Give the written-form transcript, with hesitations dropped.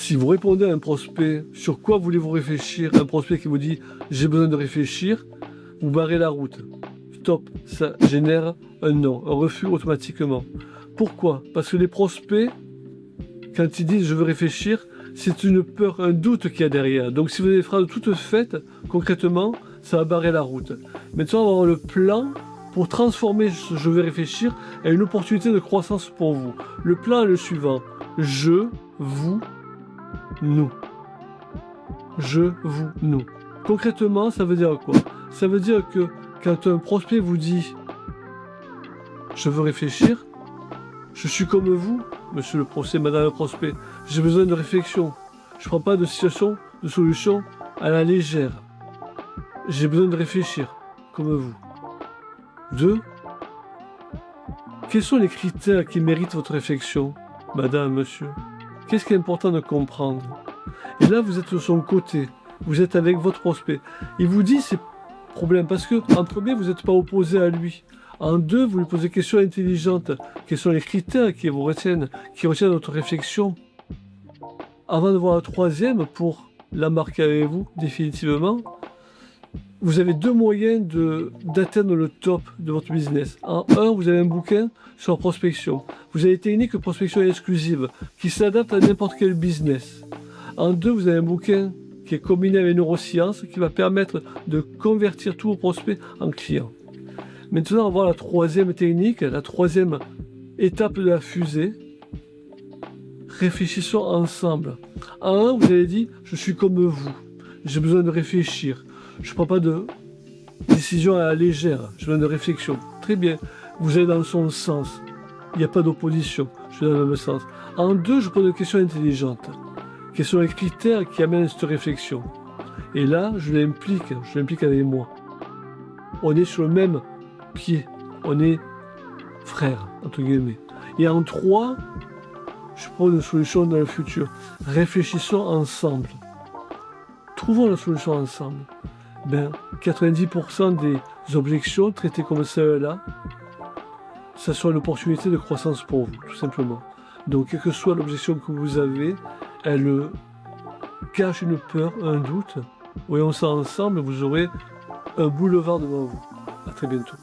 Si vous répondez à un prospect, sur quoi voulez-vous réfléchir? Un prospect qui vous dit j'ai besoin de réfléchir, vous barrez la route. Stop, ça génère un non, un refus automatiquement. Pourquoi? Parce que les prospects, quand ils disent je veux réfléchir, c'est une peur, un doute qu'il y a derrière. Donc si vous avez des phrases toutes faites, concrètement, ça va barrer la route. Maintenant, on va avoir le plan pour transformer ce je veux réfléchir en une opportunité de croissance pour vous. Le plan est le suivant. Je, vous, nous. Je, vous, nous. Concrètement, ça veut dire quoi? Ça veut dire que quand un prospect vous dit je veux réfléchir, je suis comme vous, monsieur le prospect, madame le prospect, j'ai besoin de réflexion. Je ne prends pas de situation, de solution à la légère. J'ai besoin de réfléchir, comme vous. 2. Quels sont les critères qui méritent votre réflexion, madame, monsieur? Qu'est-ce qui est important de comprendre? Et là, vous êtes de son côté. Vous êtes avec votre prospect. Il vous dit ses problèmes parce que, en premier, vous n'êtes pas opposé à lui. En 2, vous lui posez des questions intelligentes. Quels sont les critères qui vous retiennent, qui retiennent votre réflexion? Avant de voir la 3e, pour la marquer avec vous, définitivement, vous avez 2 moyens d'atteindre le top de votre business. En 1, vous avez un bouquin sur la prospection. Vous avez une technique de prospection exclusive qui s'adapte à n'importe quel business. En 2, vous avez un bouquin qui est combiné avec neurosciences qui va permettre de convertir tous vos prospects en clients. Maintenant, on va voir la 3e technique, la 3e étape de la fusée. Réfléchissons ensemble. En 1, vous avez dit je suis comme vous. J'ai besoin de réfléchir. Je ne prends pas de décision à la légère. J'ai besoin de réflexion. Très bien. Vous allez dans son sens. Il n'y a pas d'opposition. Je suis dans le même sens. En 2, je pose des questions intelligentes. Quels sont les critères qui amènent cette réflexion? Et là, je l'implique avec moi. On est sur le même pied. On est frères, entre guillemets. Et en 3, je propose une solution dans le futur. Réfléchissons ensemble. Trouvons la solution ensemble. 90% des objections traitées comme celle-là, ça sera une opportunité de croissance pour vous, tout simplement. Donc, quelle que soit l'objection que vous avez, elle cache une peur, un doute. Voyons ça ensemble, vous aurez un boulevard devant vous. À très bientôt.